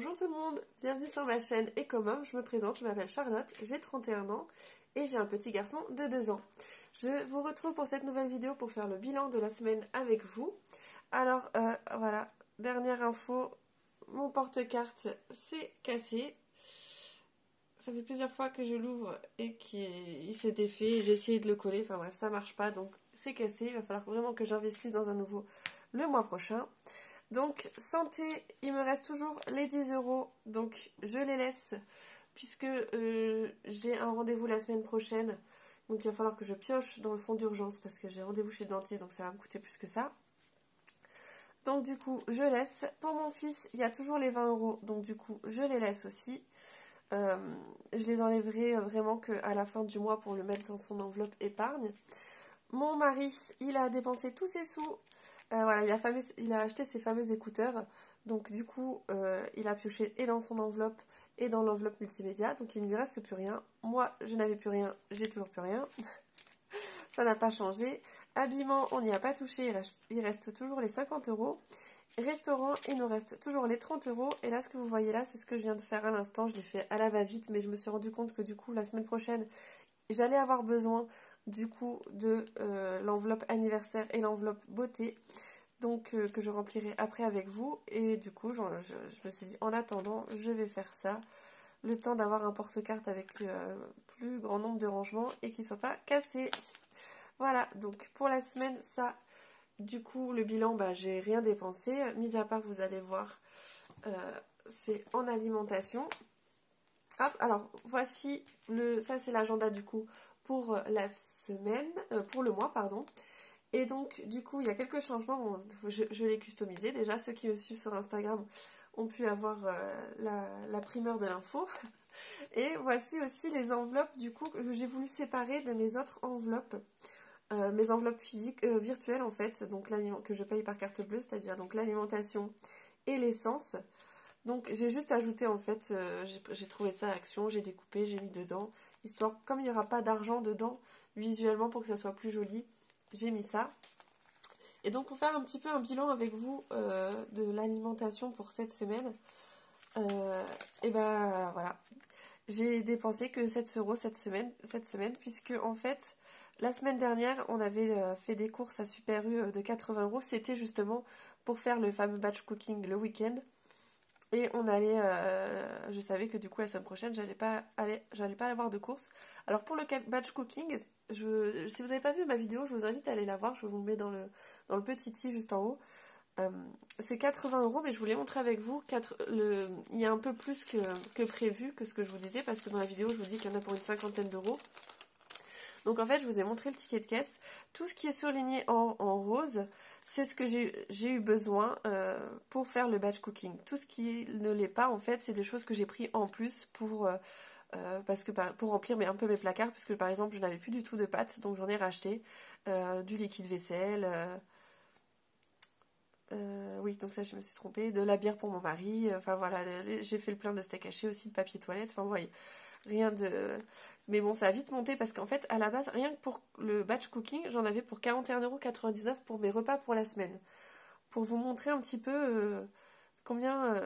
Bonjour tout le monde, bienvenue sur ma chaîne Ecomum, je me présente, je m'appelle Charlotte, j'ai 31 ans et j'ai un petit garçon de 2 ans. Je vous retrouve pour cette nouvelle vidéo pour faire le bilan de la semaine avec vous. Alors voilà, dernière info, mon porte-carte s'est cassé. Ça fait plusieurs fois que je l'ouvre et qu'il se défait, j'ai essayé de le coller, enfin bref, ça marche pas, donc c'est cassé, il va falloir vraiment que j'investisse dans un nouveau le mois prochain. Donc, santé, il me reste toujours les 10 €, donc je les laisse, puisque j'ai un rendez-vous la semaine prochaine. Donc, il va falloir que je pioche dans le fond d'urgence, parce que j'ai rendez-vous chez le dentiste, donc ça va me coûter plus que ça. Donc, du coup, je laisse. Pour mon fils, il y a toujours les 20 €, donc du coup, je les laisse aussi. Je les enlèverai vraiment qu'à la fin du mois pour le mettre dans son enveloppe épargne. Mon mari, il a dépensé tous ses sous. Voilà, il a acheté ses fameux écouteurs. Donc du coup, il a pioché et dans son enveloppe et dans l'enveloppe multimédia. Donc il ne lui reste plus rien. Moi, je n'avais plus rien, j'ai toujours plus rien. Ça n'a pas changé. Habillement, on n'y a pas touché. Il reste toujours les 50 €. Restaurant, il nous reste toujours les 30 €. Et là, ce que vous voyez là, c'est ce que je viens de faire à l'instant. Je l'ai fait à la va-vite, mais je me suis rendu compte que du coup, la semaine prochaine, j'allais avoir besoin du coup de l'enveloppe anniversaire et l'enveloppe beauté, donc que je remplirai après avec vous. Et du coup je me suis dit en attendant je vais faire ça, le temps d'avoir un porte-carte avec plus grand nombre de rangements et qu'il ne soit pas cassé. Voilà, donc pour la semaine ça, du coup le bilan, j'ai rien dépensé, mis à part, vous allez voir, c'est en alimentation. Hop, alors voici ça c'est l'agenda du coup pour la semaine, pour le mois pardon. Et donc du coup il y a quelques changements, bon, je l'ai customisé déjà, ceux qui me suivent sur Instagram ont pu avoir la primeur de l'info. Et voici aussi les enveloppes du coup que j'ai voulu séparer de mes autres enveloppes, mes enveloppes physiques, virtuelles en fait, donc que je paye par carte bleue, c'est-à-dire donc l'alimentation et l'essence. Donc j'ai juste ajouté en fait, j'ai trouvé ça à Action, j'ai découpé, j'ai mis dedans, histoire, comme il n'y aura pas d'argent dedans, visuellement pour que ça soit plus joli, j'ai mis ça. Et donc pour faire un petit peu un bilan avec vous de l'alimentation pour cette semaine, et ben voilà, j'ai dépensé que 7 € cette semaine, puisque en fait la semaine dernière on avait fait des courses à Super U de 80 €, c'était justement pour faire le fameux batch cooking le week-end. Et on allait, je savais que du coup la semaine prochaine j'allais pas avoir de courses. Alors pour le batch cooking, si vous n'avez pas vu ma vidéo, je vous invite à aller la voir, je vous le mets dans le petit i juste en haut. C'est 80 €, mais je voulais montrer avec vous, il y a un peu plus que prévu, que ce que je vous disais, parce que dans la vidéo je vous dis qu'il y en a pour une cinquantaine d'euros. Donc en fait, je vous ai montré le ticket de caisse. Tout ce qui est surligné en rose, c'est ce que j'ai eu besoin pour faire le batch cooking. Tout ce qui ne l'est pas, en fait, c'est des choses que j'ai pris en plus pour remplir un peu mes placards. Parce que par exemple, je n'avais plus du tout de pâtes, donc j'en ai racheté. Du liquide vaisselle. Oui, donc ça, je me suis trompée. De la bière pour mon mari. Enfin voilà, j'ai fait le plein de steak haché aussi, de papier toilette. Enfin, vous voyez. Rien de... Mais bon, ça a vite monté parce qu'en fait, à la base, rien que pour le batch cooking, j'en avais pour 41,99 € pour mes repas pour la semaine. Pour vous montrer un petit peu combien...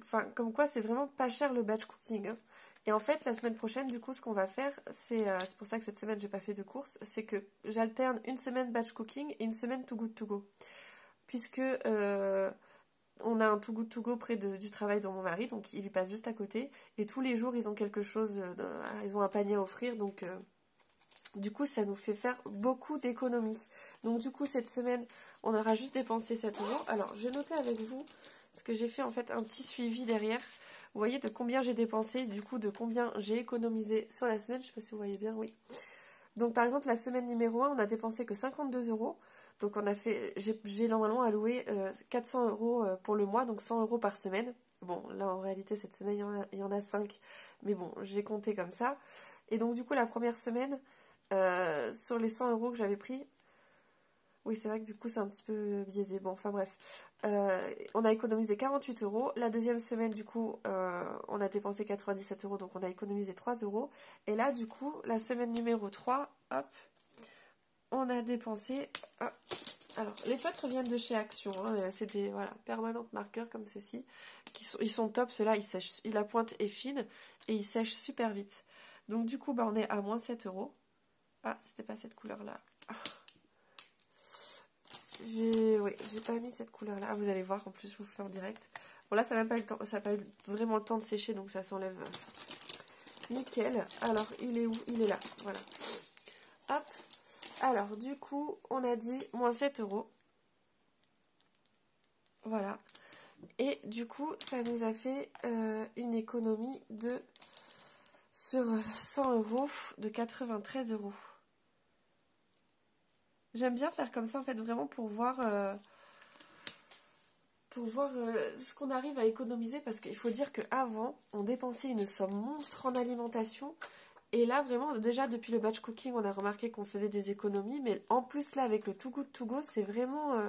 Enfin, comme quoi, c'est vraiment pas cher le batch cooking. Hein. Et en fait, la semaine prochaine, du coup, ce qu'on va faire, c'est pour ça que cette semaine, j'ai pas fait de courses, c'est que j'alterne une semaine batch cooking et une semaine Too Good To Go. Puisque... on a un Too Good To Go près du travail de mon mari, donc il y passe juste à côté. Et tous les jours, ils ont quelque chose, ils ont un panier à offrir, donc du coup, ça nous fait faire beaucoup d'économies. Donc du coup, cette semaine, on aura juste dépensé 7 €. Alors, j'ai noté avec vous, parce que j'ai fait en fait un petit suivi derrière. Vous voyez de combien j'ai dépensé, du coup, de combien j'ai économisé sur la semaine. Je ne sais pas si vous voyez bien, oui. Donc par exemple, la semaine numéro 1, on a dépensé que 52 €. Donc on a fait, j'ai normalement alloué 400 € pour le mois, donc 100 € par semaine. Bon, là en réalité cette semaine il y en a 5, mais bon, j'ai compté comme ça. Et donc du coup la première semaine, sur les 100 € que j'avais pris, oui c'est vrai que du coup c'est un petit peu biaisé, bon enfin bref, on a économisé 48 €. La deuxième semaine du coup on a dépensé 97 €, donc on a économisé 3 €. Et là du coup la semaine numéro 3, hop, on a dépensé Alors, les feutres viennent de chez Action. Hein, c'est des voilà, permanentes marqueurs comme ceci. Ils sont top. Ceux-là, ils sèchent. La pointe est fine et ils sèchent super vite. Donc, du coup, bah, on est à moins 7 €. Ah, c'était pas cette couleur-là. Ah. J'ai pas mis cette couleur-là. Ah, vous allez voir, en plus, je vous fais en direct. Bon, là, ça n'a même pas eu le temps. Ça n'a pas eu vraiment le temps de sécher, donc ça s'enlève nickel. Alors, il est où? Il est là. Voilà. Hop. Alors, du coup, on a dit moins 7 €. Voilà. Et du coup, ça nous a fait une économie de, sur 100 € de 93 €. J'aime bien faire comme ça, en fait, vraiment pour voir ce qu'on arrive à économiser. Parce qu'il faut dire qu'avant, on dépensait une somme monstre en alimentation. Et là, vraiment, déjà, depuis le batch cooking, on a remarqué qu'on faisait des économies. Mais en plus, là, avec le Too Good To Go, c'est vraiment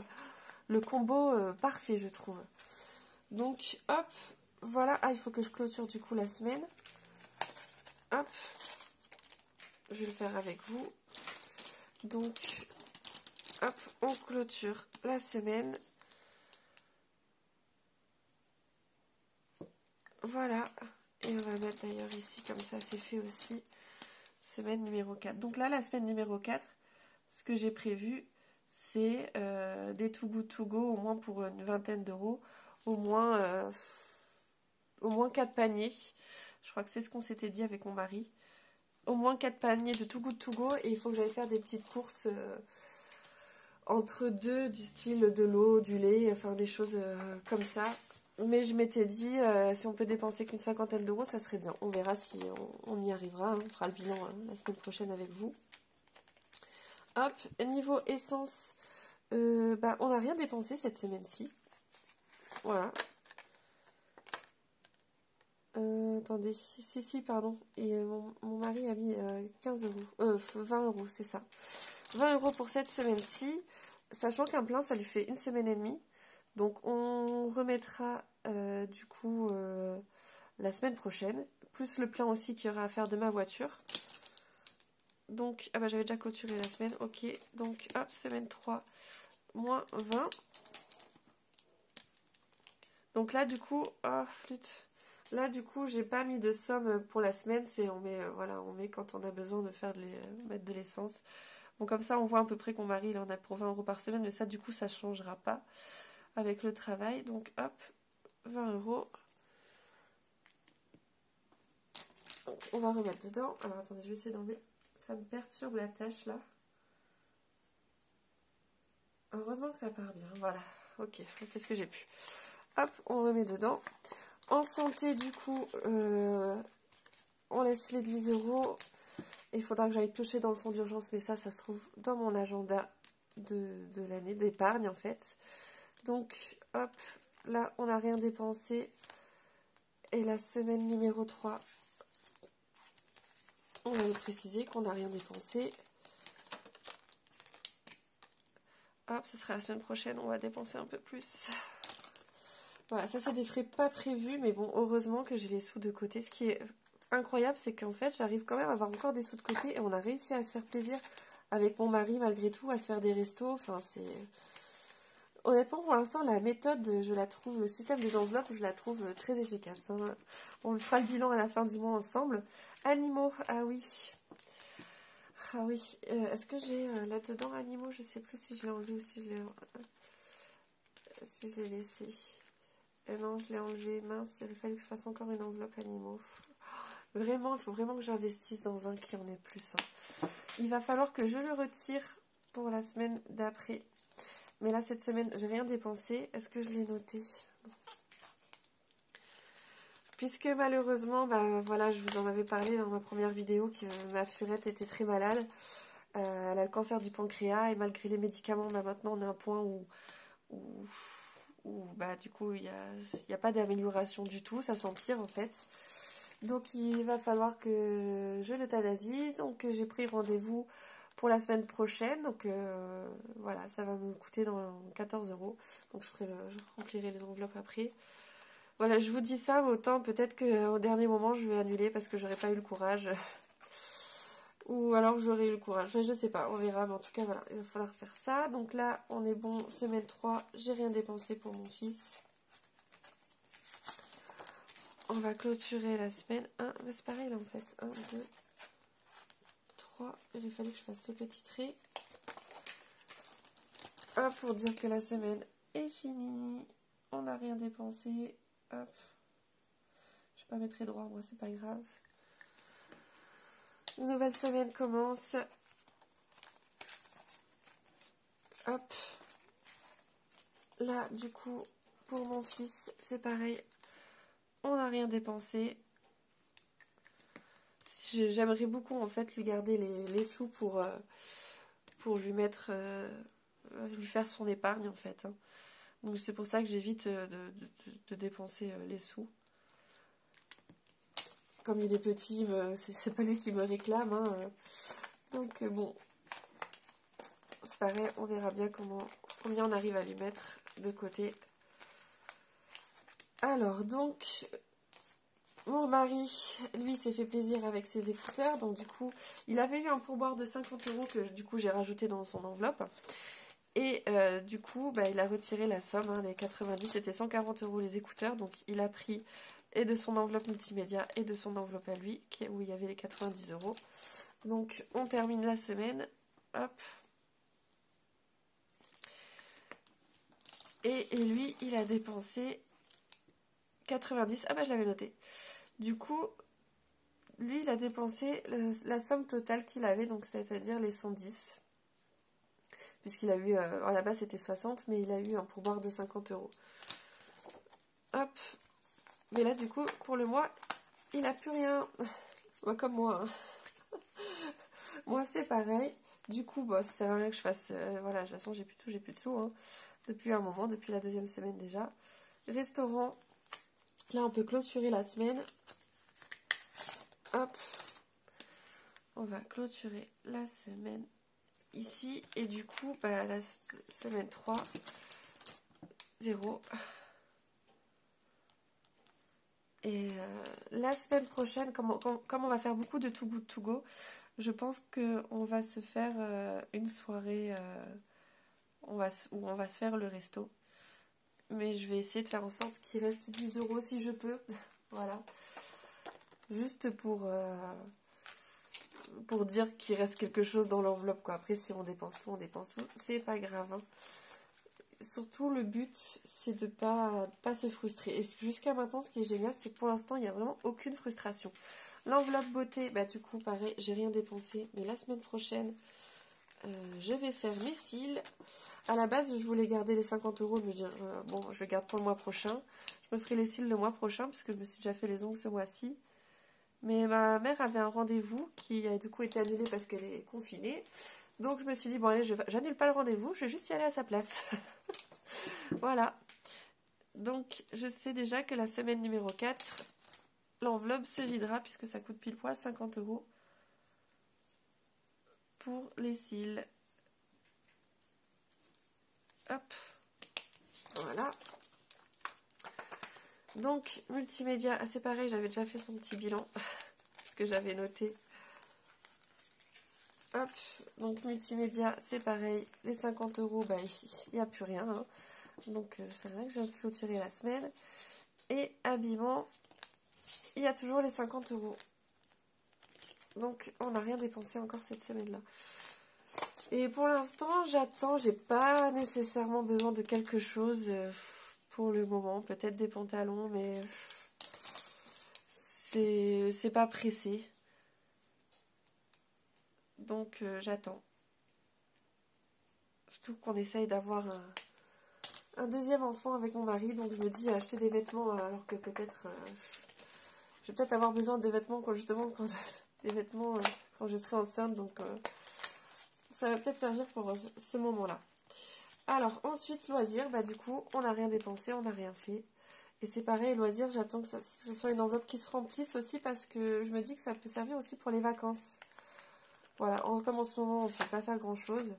le combo parfait, je trouve. Donc, hop, voilà. Ah, il faut que je clôture, du coup, la semaine. Hop. Je vais le faire avec vous. Donc, hop, on clôture la semaine. Voilà. Et on va mettre d'ailleurs ici, comme ça, c'est fait aussi. Semaine numéro 4. Donc là, la semaine numéro 4, ce que j'ai prévu, c'est des Too Good To Go, au moins pour une vingtaine d'euros, au moins 4 paniers. Je crois que c'est ce qu'on s'était dit avec mon mari. Au moins 4 paniers de Too Good To Go, et il faut que j'aille faire des petites courses entre deux, du style de l'eau, du lait, enfin des choses comme ça. Mais je m'étais dit, si on peut dépenser qu'une cinquantaine d'euros, ça serait bien. On verra si on y arrivera. Hein. On fera le bilan la semaine prochaine avec vous. Hop, niveau essence, bah, on n'a rien dépensé cette semaine-ci. Voilà. Attendez, si, pardon. Et mon mari a mis 15 €. 20 €, c'est ça. 20 € pour cette semaine-ci. Sachant qu'un plein, ça lui fait une semaine et demie. Donc on remettra du coup la semaine prochaine. Plus le plein aussi qu'il y aura à faire de ma voiture. Donc, ah bah j'avais déjà clôturé la semaine. Ok, donc hop, semaine 3, moins 20. Donc là du coup, oh flûte. Là du coup, j'ai pas mis de somme pour la semaine. C'est on met voilà, on met quand on a besoin de faire mettre de l'essence. Bon comme ça on voit à peu près qu'on varie. Il en a pour 20 € par semaine, mais ça du coup ça changera pas avec le travail. Donc hop, 20 €. Donc, on va remettre dedans. Alors attendez, je vais essayer d'enlever. Ça me perturbe la tâche là. Heureusement que ça part bien. Voilà. Ok, je fais ce que j'ai pu. Hop, on remet dedans. En santé, du coup, on laisse les 10 €. Il faudra que j'aille piocher dans le fonds d'urgence, mais ça se trouve dans mon agenda de l'année, d'épargne en fait. Donc, hop, là, on n'a rien dépensé. Et la semaine numéro 3, on va le préciser qu'on n'a rien dépensé. Hop, ce sera la semaine prochaine, on va dépenser un peu plus. Voilà, ça c'est des frais pas prévus, mais bon, heureusement que j'ai les sous de côté. Ce qui est incroyable, c'est qu'en fait, j'arrive quand même à avoir encore des sous de côté et on a réussi à se faire plaisir avec mon mari malgré tout, à se faire des restos. Enfin, c'est... Honnêtement, pour l'instant, la méthode, je la trouve, le système des enveloppes, je la trouve très efficace. Hein. On fera le bilan à la fin du mois ensemble. Animaux, ah oui. Ah oui, est-ce que j'ai là-dedans animaux? Je sais plus si je l'ai enlevé ou si je l'ai laissé. Non, je l'ai enlevé. Mince, il aurait fallu que je fasse encore une enveloppe animaux. Vraiment, il faut vraiment que j'investisse dans un qui en ait plus. Hein. Il va falloir que je le retire pour la semaine d'après. Mais là, cette semaine, j'ai rien dépensé. Est-ce que je l'ai noté? Puisque malheureusement, bah, voilà, je vous en avais parlé dans ma première vidéo que ma furette était très malade. Elle a le cancer du pancréas et malgré les médicaments, bah, maintenant on est à un point où bah, du coup il n'y a pas d'amélioration du tout, ça s'empire en fait. Donc il va falloir que je l'euthanasie. Donc j'ai pris rendez-vous pour la semaine prochaine. Donc voilà, ça va me coûter dans 14 €. Donc je remplirai les enveloppes après. Voilà, je vous dis ça, autant peut-être qu'au dernier moment je vais annuler parce que j'aurais pas eu le courage. Ou alors j'aurai eu le courage. Enfin, je sais pas, on verra. Mais en tout cas, voilà, il va falloir faire ça. Donc là, on est bon. Semaine 3, j'ai rien dépensé pour mon fils. On va clôturer la semaine 1. C'est pareil là en fait. 1, 2, 3. Il aurait fallu que je fasse le petit trait. 1 pour dire que la semaine est finie. On n'a rien dépensé. Hop. Je vais pas mettre les droits, moi, c'est pas grave. Une nouvelle semaine commence. Hop. Là, du coup, pour mon fils, c'est pareil. On n'a rien dépensé. J'aimerais beaucoup, en fait, lui garder les sous pour lui mettre... lui faire son épargne, en fait. Hein. Donc, c'est pour ça que j'évite de dépenser les sous. Comme il est petit, c'est pas lui qui me réclame. Hein. Donc, bon... C'est pareil, on verra bien combien on arrive à lui mettre de côté. Alors, donc, mon mari, lui, s'est fait plaisir avec ses écouteurs. Donc, du coup, il avait eu un pourboire de 50 € que, du coup, j'ai rajouté dans son enveloppe. Et, du coup, bah, il a retiré la somme, hein, les 90, c'était 140 € les écouteurs. Donc, il a pris et de son enveloppe multimédia et de son enveloppe à lui, où il y avait les 90 €. Donc, on termine la semaine. Hop. Et lui, il a dépensé 90. Ah bah je l'avais noté. Du coup, lui, il a dépensé la somme totale qu'il avait, donc c'est-à-dire les 110. Puisqu'il a eu, à la base c'était 60, mais il a eu un pourboire de 50 €. Hop. Mais là, du coup, pour le mois, il n'a plus rien. Moi, comme moi. Hein. Moi, c'est pareil. Du coup, bah, ça sert à rien que je fasse... voilà, de toute façon, j'ai plus de sous. Hein. Depuis un moment, depuis la 2e semaine déjà. Restaurant, là on peut clôturer la semaine. Hop, on va clôturer la semaine ici. Et du coup, bah, la semaine 3, 0. Et la semaine prochaine, comme on va faire beaucoup de Too Good To Go, je pense qu'on va se faire une soirée où on va se faire le resto. Mais je vais essayer de faire en sorte qu'il reste 10 € si je peux. Voilà. Juste pour dire qu'il reste quelque chose dans l'enveloppe, quoi. Après, si on dépense tout, c'est pas grave. Hein. Surtout, le but, c'est de pas se frustrer. Et jusqu'à maintenant, ce qui est génial, c'est que pour l'instant, il n'y a vraiment aucune frustration. L'enveloppe beauté, bah du coup, pareil, j'ai rien dépensé. Mais la semaine prochaine, je vais faire mes cils. À la base, je voulais garder les 50 €, me dire, bon, je le garde pour le mois prochain. Je me ferai les cils le mois prochain, parce que je me suis déjà fait les ongles ce mois-ci. Mais ma mère avait un rendez-vous qui a du coup été annulé parce qu'elle est confinée. Donc je me suis dit, bon allez, j'annule pas le rendez-vous, je vais juste y aller à sa place. Voilà. Donc je sais déjà que la semaine numéro 4, l'enveloppe se videra puisque ça coûte pile poil 50 € pour les cils. Hop. Voilà. Donc, multimédia, c'est pareil, j'avais déjà fait son petit bilan, puisque j'avais noté. Hop, donc multimédia, c'est pareil, les 50 €, bah, il n'y a plus rien. Hein. Donc, c'est vrai que je viens de clôturer la semaine. Et habillement, il y a toujours les 50 €. Donc, on n'a rien dépensé encore cette semaine-là. Et pour l'instant, j'attends, j'ai pas nécessairement besoin de quelque chose... pour le moment, peut-être des pantalons, mais c'est pas pressé. Donc j'attends. Surtout qu'on essaye d'avoir un deuxième enfant avec mon mari, donc je me dis acheter des vêtements alors que peut-être je vais peut-être avoir besoin des vêtements quand je serai enceinte, donc ça va peut-être servir pour ce moment-là. Alors, ensuite, loisirs, bah du coup, on n'a rien dépensé, on n'a rien fait. Et c'est pareil, loisirs, j'attends que ce soit une enveloppe qui se remplisse aussi parce que je me dis que ça peut servir aussi pour les vacances. Voilà, comme en ce moment, on ne peut pas faire grand-chose.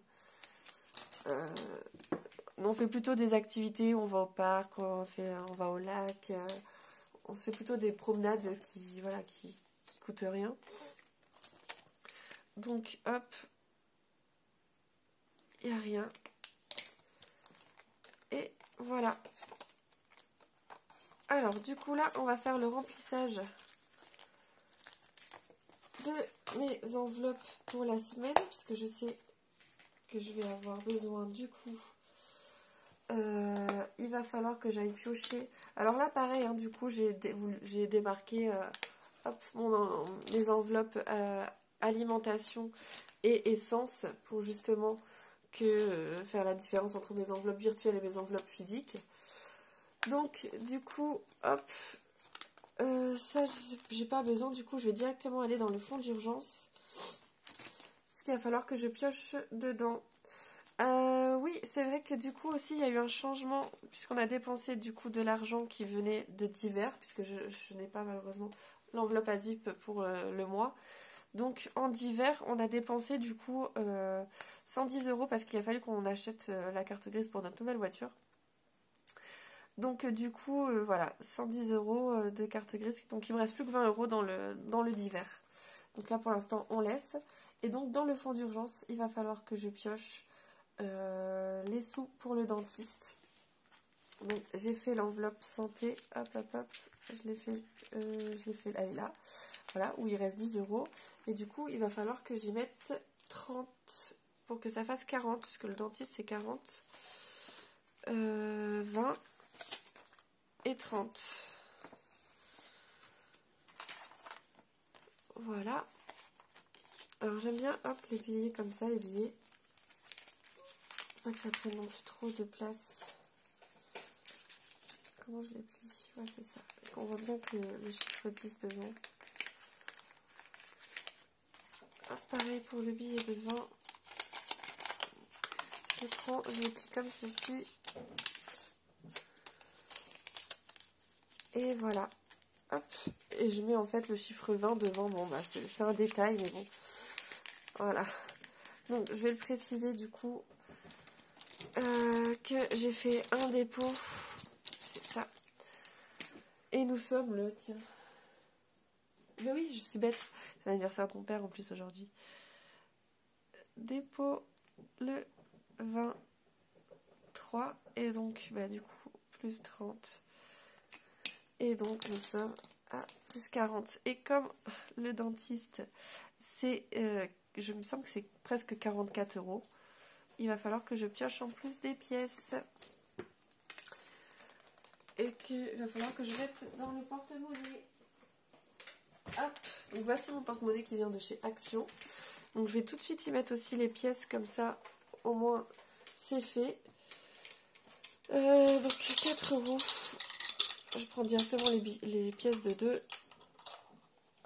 On fait plutôt des activités, on va au parc, on va au lac. On fait plutôt des promenades qui coûtent rien. Donc hop, il n'y a rien. Et voilà. Alors du coup là, on va faire le remplissage de mes enveloppes pour la semaine, puisque je sais que je vais avoir besoin du coup. Il va falloir que j'aille piocher. Alors là pareil, hein, du coup j'ai démarqué hop, mes enveloppes alimentation et essence pour justement faire la différence entre mes enveloppes virtuelles et mes enveloppes physiques. Donc du coup hop, ça j'ai pas besoin, du coup je vais directement aller dans le fonds d'urgence, parce qu'il va falloir que je pioche dedans. Oui, c'est vrai que du coup aussi il y a eu un changement, puisqu'on a dépensé du coup de l'argent qui venait de divers, puisque je n'ai pas malheureusement l'enveloppe à zip pour le mois. Donc en divers, on a dépensé du coup 110 € parce qu'il a fallu qu'on achète la carte grise pour notre nouvelle voiture. Donc du coup, voilà, 110 € de carte grise. Donc il me reste plus que 20 € dans le divers. Donc là pour l'instant on laisse. Et donc dans le fonds d'urgence, il va falloir que je pioche les sous pour le dentiste. Donc j'ai fait l'enveloppe santé, hop hop hop, je l'ai fait, elle est là, voilà, où il reste 10 €. Et du coup il va falloir que j'y mette 30 pour que ça fasse 40, puisque le dentiste c'est 40, 20 et 30. Voilà. Alors j'aime bien, hop, les billets comme ça, les billets. Pas que ça prenne non plus trop de place. Comment je les plie? Ouais, c'est ça. On voit bien que le chiffre 10 devant. Hop, pareil pour le billet de 20. Je les plie comme ceci. Et voilà. Hop. Et je mets en fait le chiffre 20 devant. Bon, bah c'est un détail, mais bon. Voilà. Donc, je vais le préciser du coup que j'ai fait un dépôt. C'est ça. Et nous sommes le... Tiens. Mais oui, je suis bête. C'est l'anniversaire de mon père en plus aujourd'hui. Dépôt le 23. Et donc, bah du coup, plus 30. Et donc, nous sommes à plus 40. Et comme le dentiste, c'est... je me sens que c'est presque 44 €. Il va falloir que je pioche en plus des pièces. Et qu'il va falloir que je mette dans le porte-monnaie. Hop, donc voici mon porte-monnaie qui vient de chez Action. Donc je vais tout de suite y mettre aussi les pièces, comme ça au moins c'est fait. Donc 4 €. Je prends directement les pièces de 2.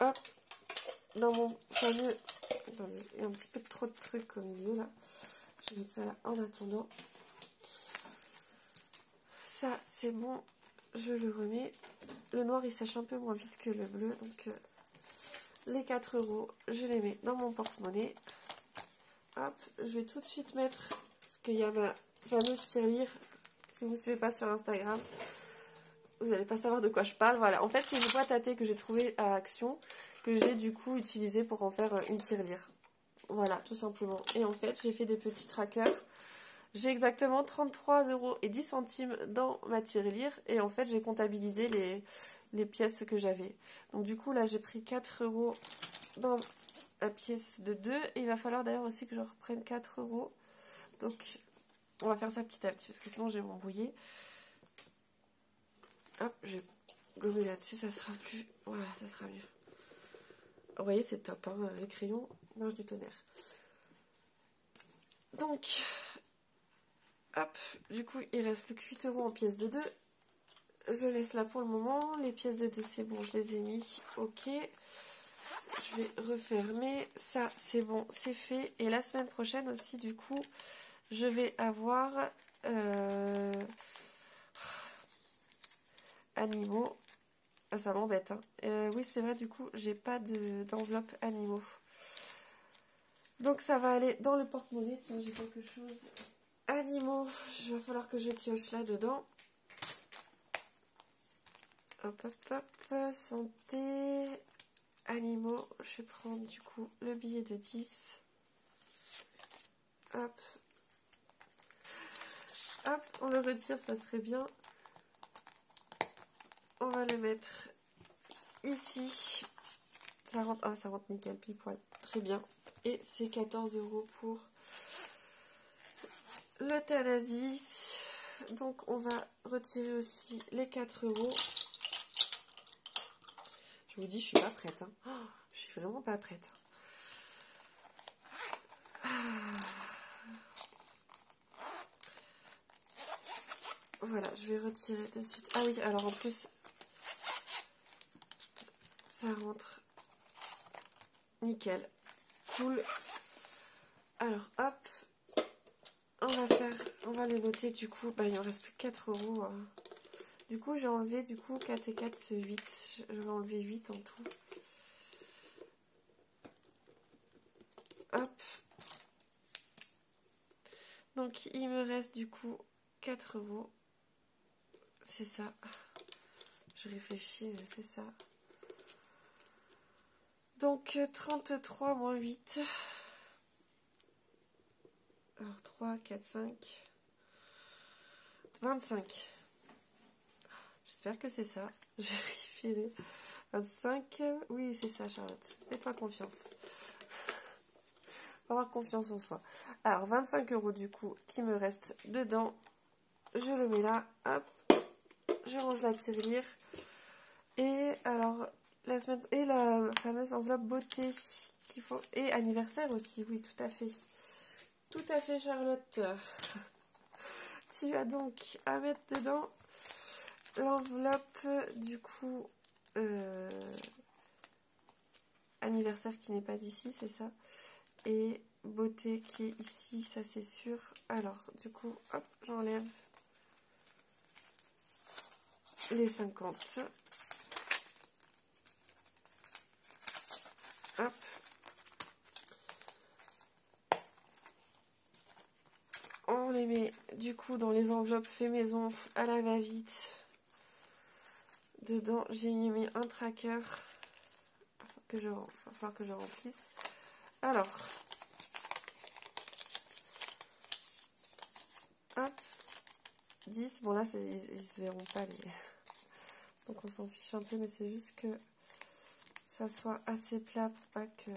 Hop, dans mon fameux... Attendez, il y a un petit peu trop de trucs au milieu là. Je vais mettre ça là en attendant. Ça c'est bon, je le remets. Le noir il sèche un peu moins vite que le bleu, donc les 4 €, je les mets dans mon porte-monnaie. Hop, je vais tout de suite mettre, parce qu'il y a ma fameuse tirelire. Si vous ne me suivez pas sur Instagram, vous n'allez pas savoir de quoi je parle. Voilà, en fait c'est une boîte à thé que j'ai trouvée à Action, que j'ai du coup utilisée pour en faire une tirelire. Voilà, tout simplement. Et en fait j'ai fait des petits trackers. J'ai exactement 33,10 € dans ma tirelire. Et en fait, j'ai comptabilisé les pièces que j'avais. Donc du coup, là, j'ai pris 4 € dans la pièce de 2. Et il va falloir d'ailleurs aussi que je reprenne 4 €. Donc, on va faire ça petit à petit, parce que sinon, je vais m'embrouiller. Hop, je vais gommer là-dessus, ça sera plus... Voilà, ça sera mieux. Vous voyez, c'est top, hein, les crayons, marche du tonnerre. Donc... Hop, du coup, il reste plus que 8 € en pièces de 2. Je laisse là pour le moment. Les pièces de 2, c'est bon, je les ai mis. Ok. Je vais refermer. Ça, c'est bon, c'est fait. Et la semaine prochaine aussi, du coup, je vais avoir animaux. Ah, ça m'embête. Hein. Oui, c'est vrai, du coup, j'ai pas d'enveloppe animaux. Donc, ça va aller dans le porte-monnaie. Tiens, j'ai quelque chose... Animaux, il va falloir que je pioche là-dedans. Hop, hop, hop, santé. animaux. Je vais prendre du coup le billet de 10. Hop. Hop, on le retire, ça serait bien. On va le mettre ici. Ça rentre, ah, ça rentre nickel, pile poil. Très bien. Et c'est 14 € pour l'euthanasie. Donc on va retirer aussi les 4 €. Je vous dis, je suis pas prête. Hein. Oh, je suis vraiment pas prête. Voilà, je vais retirer de suite. Ah oui, alors en plus, ça rentre nickel. Cool. Alors, hop. On va les noter du coup. Bah, il ne me reste plus que 4 €. Du coup, j'ai enlevé 4 et 4, c'est 8. Je vais enlever 8 en tout. Hop. Donc, il me reste du coup 4 €. C'est ça. Je réfléchis, mais c'est ça. Donc, 33 moins 8. Alors, 3, 4, 5. 25. J'espère que c'est ça. Je vérifierai. 25. Oui, c'est ça, Charlotte. Fais-toi confiance. Faut avoir confiance en soi. Alors, 25 € du coup qui me reste dedans. Je le mets là. Hop. Je range la tirelire. Et alors, la fameuse enveloppe beauté qu'il faut. Et anniversaire aussi. Oui, tout à fait. Tout à fait, Charlotte. Tu as donc à mettre dedans l'enveloppe du coup anniversaire qui n'est pas ici, c'est ça. Et beauté qui est ici, ça c'est sûr. Alors, du coup, hop, j'enlève les 50. Hop. On les met du coup dans les enveloppes fait maison à la va-vite. Dedans, j'ai mis un tracker. Il va falloir que je remplisse. Alors, hop, 10. Bon là, ils se verront pas les... Donc on s'en fiche un peu, mais c'est juste que ça soit assez plat pour pas que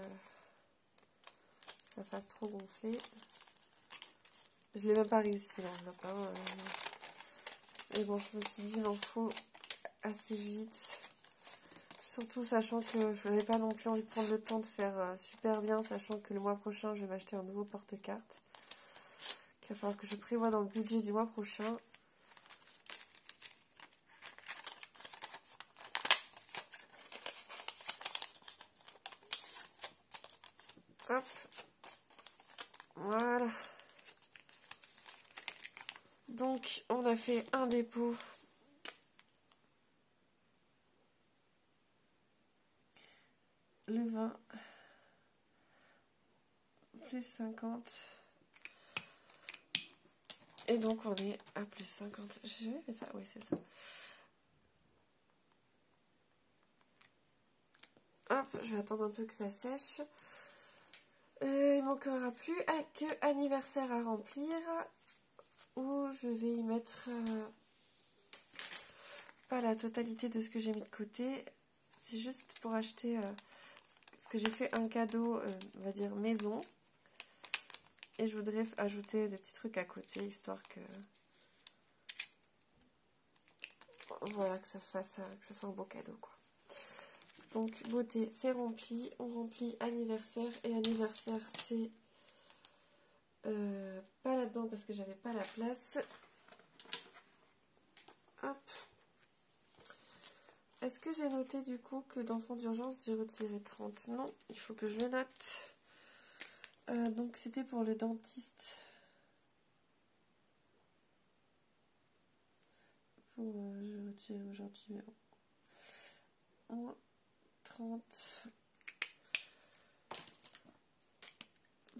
ça fasse trop gonfler. Je l'ai même pas réussi l'enveloppe. Hein. Mais bon, je me suis dit, il en faut assez vite. Surtout sachant que je n'avais pas non plus envie de prendre le temps de faire super bien, sachant que le mois prochain, je vais m'acheter un nouveau porte-carte. Il va falloir que je prévoie dans le budget du mois prochain. Hop. Voilà. Donc, on a fait un dépôt. Le 20. Plus 50. Et donc, on est à plus 50. J'ai jamais fait ça? Oui, c'est ça. Hop, je vais attendre un peu que ça sèche. Il manquera plus que anniversaire à remplir. Où je vais y mettre pas la totalité de ce que j'ai mis de côté. C'est juste pour acheter ce que j'ai fait un cadeau, on va dire maison. Et je voudrais ajouter des petits trucs à côté, histoire que... Voilà, que ça se fasse, que ce soit un beau cadeau, quoi. Donc, beauté, c'est rempli. On remplit anniversaire. Et anniversaire, c'est pas là-dedans parce que j'avais pas la place. Hop. Est-ce que j'ai noté du coup que dans fonds d'urgence, j'ai retiré 30? Non, il faut que je le note. Donc, c'était pour le dentiste. Je retire aujourd'hui, mais bon. 30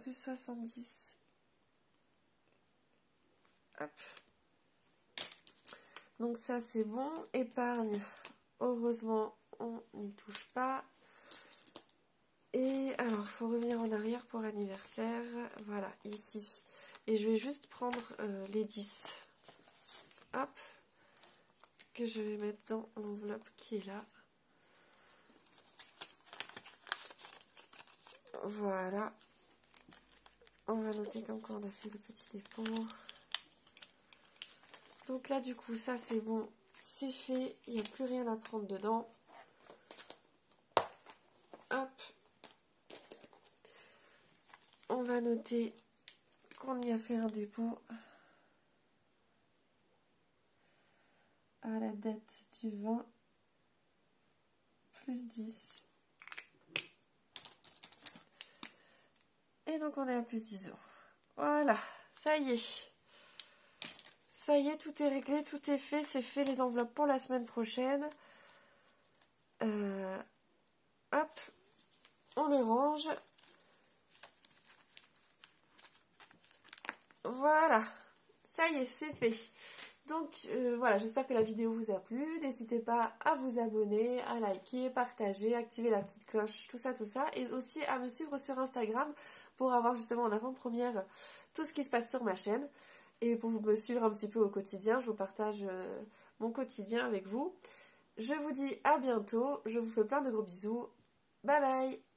plus 70. Hop. Donc ça c'est bon. Épargne, heureusement on n'y touche pas. Et alors, il faut revenir en arrière pour anniversaire. Voilà, ici. Et je vais juste prendre les 10. Hop. Que je vais mettre dans l'enveloppe qui est là. Voilà. On va noter comme quand on a fait le petit dépôt. Donc là, du coup, ça c'est bon. C'est fait. Il n'y a plus rien à prendre dedans. Hop. On va noter qu'on y a fait un dépôt à la date du 20 plus 10. Et donc on est à plus 10 €. Voilà, ça y est. Ça y est, tout est réglé, tout est fait. C'est fait les enveloppes pour la semaine prochaine. Hop, on le range. Voilà, ça y est, c'est fait. Donc voilà, j'espère que la vidéo vous a plu. N'hésitez pas à vous abonner, à liker, partager, activer la petite cloche, tout ça. Et aussi à me suivre sur Instagram pour avoir justement en avant-première tout ce qui se passe sur ma chaîne. Et pour me suivre un petit peu au quotidien, je vous partage mon quotidien avec vous. Je vous dis à bientôt, je vous fais plein de gros bisous. Bye bye!